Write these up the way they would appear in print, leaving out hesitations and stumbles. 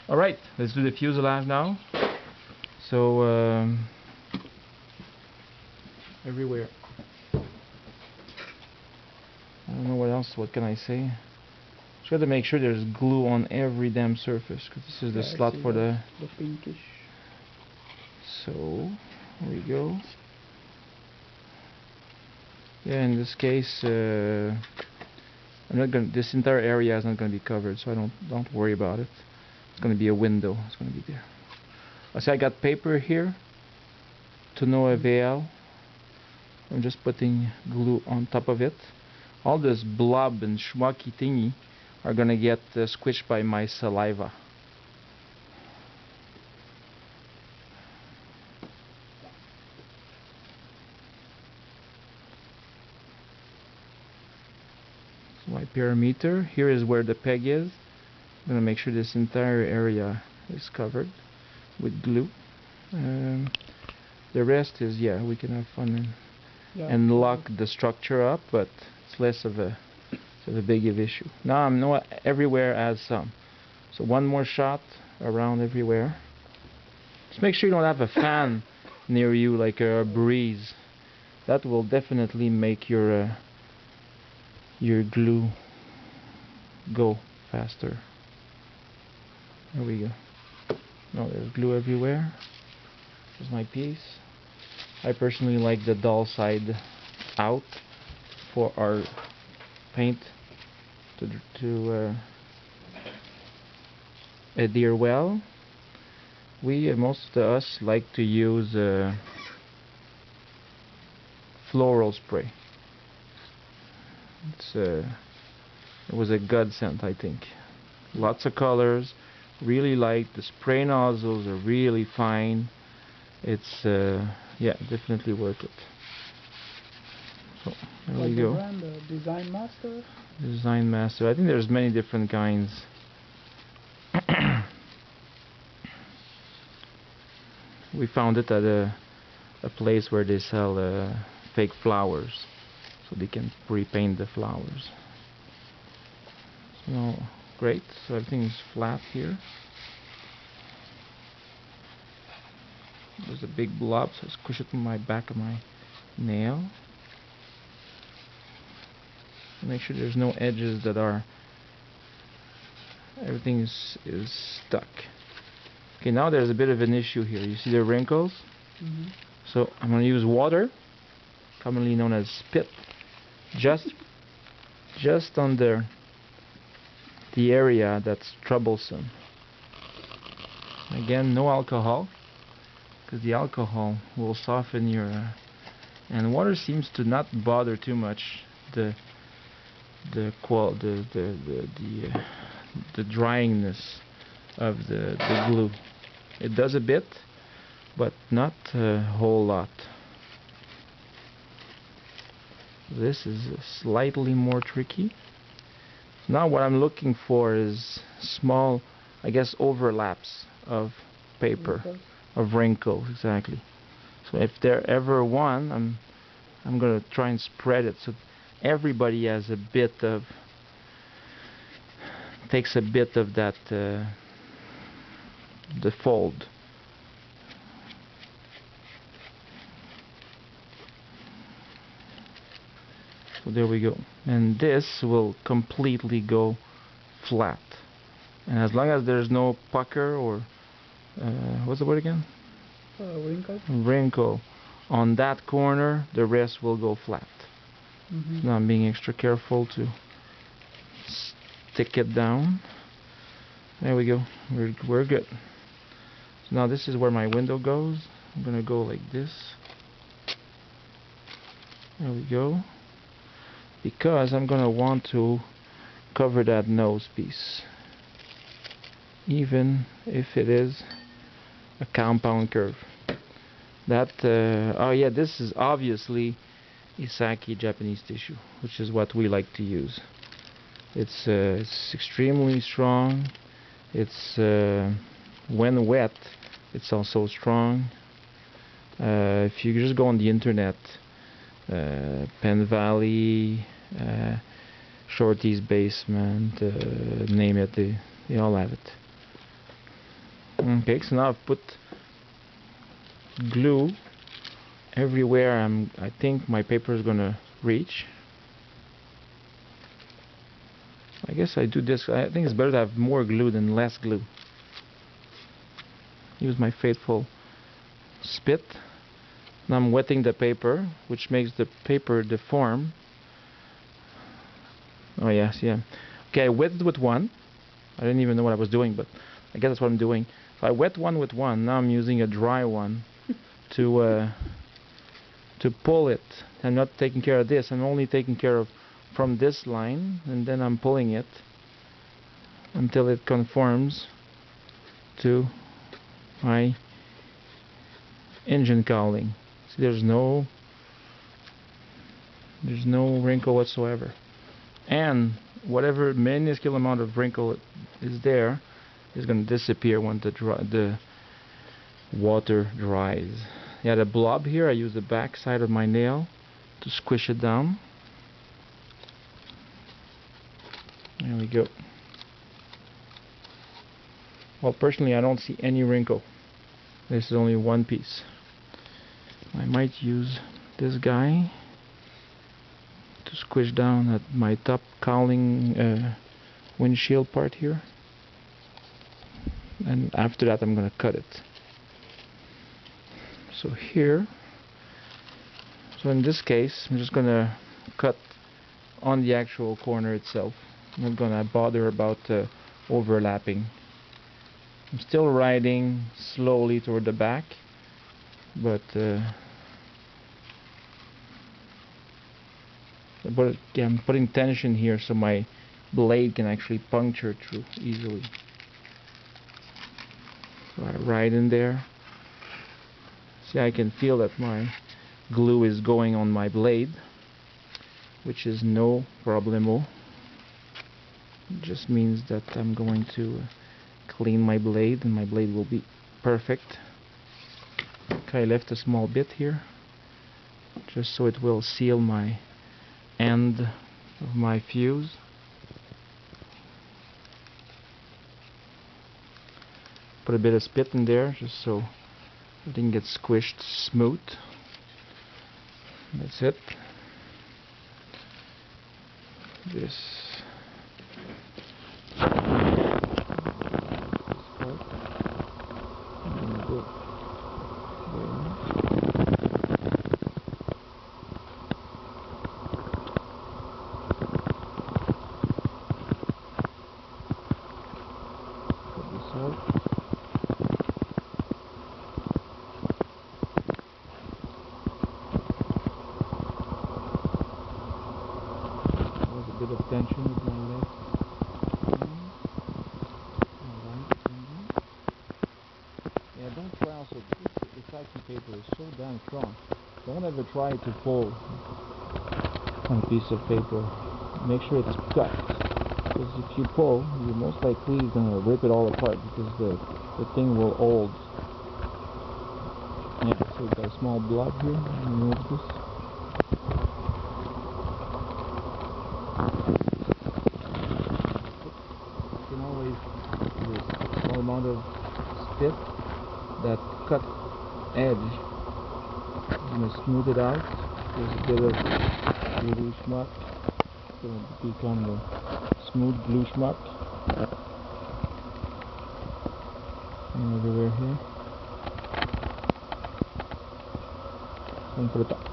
Alright, let's do the fuselage now. So, everywhere. I don't know what else, what can I say? Just got to make sure there's glue on every damn surface, because this is the slot for the pinkish. So, there we go. Yeah, in this case, I'm not going. This entire area is not going to be covered, so don't worry about it. It's going to be a window. It's going to be there. I got paper here to no avail. I'm just putting glue on top of it. All this blob and schmucky thingy are going to get squished by my saliva. My parameter. Here is where the peg is. I'm going to make sure this entire area is covered with glue. The rest is, yeah, we can have fun and lock the structure up, but it's less of a big of issue. Now I know everywhere has some. So one more shot around everywhere. Just make sure you don't have a fan near you, like a breeze. That will definitely make your glue go faster. There we go. No, there's glue everywhere. Here's my piece. I personally like the dull side out for our paint to adhere well. We, most of us, like to use floral spray. It was a godsend, I think. Lots of colors, really light. The spray nozzles are really fine. It's yeah, definitely worth it. So there we go. Brand, Design Master. Design Master. I think there's many different kinds. We found it at a place where they sell fake flowers, so they can pre-paint the flowers. So great. So everything is flat here. There's a big blob, so I squish it in my back of my nail. Make sure there's no edges that are. Everything is stuck. Okay, now there's a bit of an issue here. You see the wrinkles? Mm-hmm. So I'm going to use water, commonly known as spit, just under the area that's troublesome. Again, no alcohol, because the alcohol will soften your and water seems to not bother too much the dryingness of the glue. It does a bit, but not a whole lot. This is slightly more tricky. Now what I'm looking for is small, I guess, overlaps of paper, of wrinkles, exactly. So if there ever one, I'm gonna try and spread it so everybody has a bit of, takes a bit of that, the fold. So there we go, and this will completely go flat, and as long as there's no pucker or what's the word again? Wrinkle on that corner, the rest will go flat. Mm-hmm. So now I'm being extra careful to stick it down. There we go, we're good. So now this is where my window goes. I'm gonna go like this. There we go. Because I'm gonna want to cover that nose piece, even if it is a compound curve. That oh yeah, this is obviously Isaki Japanese tissue, which is what we like to use. It's extremely strong. It's when wet, it's also strong. If you just go on the internet, Penn Valley, Shorty's basement, name it, they all have it. Okay, so now I've put glue everywhere I think my paper is gonna reach. I guess I do this. I think it's better to have more glue than less glue. Use my faithful spit. Now I'm wetting the paper, which makes the paper deform. Oh yes, yeah. Okay, I wet it with one. I didn't even know what I was doing, but I guess that's what I'm doing. So I wet one with one. Now I'm using a dry one to pull it. I'm not taking care of this. I'm only taking care of from this line, and then I'm pulling it until it conforms to my engine cowling. See, there's no wrinkle whatsoever, and whatever minuscule amount of wrinkle is there is going to disappear when the water dries. Yeah, the blob here, I use the back side of my nail to squish it down. There we go. Well, personally, I don't see any wrinkle. This is only one piece. I might use this guy to squish down at my top cowling windshield part here. And after that, I'm going to cut it. So here, so in this case, I'm just going to cut on the actual corner itself. I'm not going to bother about overlapping. I'm still riding slowly toward the back, but yeah, I'm putting tension here so my blade can actually puncture through easily. So I ride in there. See, I can feel that my glue is going on my blade, which is no problemo. It just means that I'm going to clean my blade, and my blade will be perfect. Okay, I left a small bit here just so it will seal my end of my fuse. Put a bit of spit in there just so everything gets squished smooth. That's it. This bit of tension with my left arm. Alright. Yeah, don't try also, this epoxy paper is so damn strong. Don't ever try to pull on a piece of paper. Make sure it's cut. Because if you pull, you're most likely going to rip it all apart because the thing will hold. Yeah, so we've got a small blob here. Remove this. Small amount of spit, that cut edge, I'm going to smooth it out. There's a bit of glue schmuck. It's going to become the smooth glue schmuck. And everywhere here. One for the top.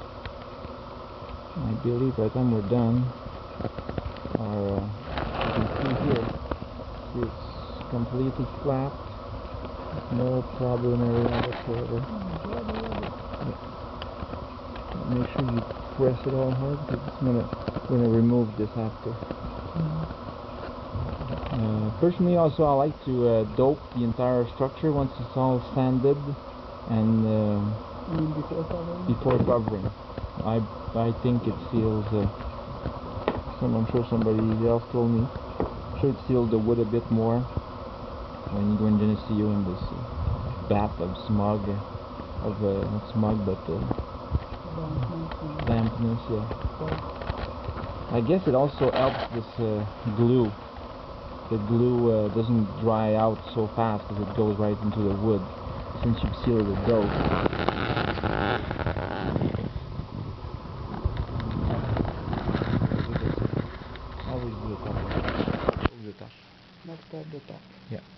I believe by the time we're done, you can see here, it's completely flat, no problem area whatsoever. Make sure you press it all hard because it's gonna remove this after. Personally, also I like to dope the entire structure once it's all sanded and before covering. I think it seals. I'm sure somebody else told me. I'm sure it seals the wood a bit more when you're going to see you in this bath of smog, not smog but dampness. Yeah. I guess it also helps this glue. The glue doesn't dry out so fast because it goes right into the wood since you've sealed it dough. Always do the top. Over the top. Not at the top. Yeah.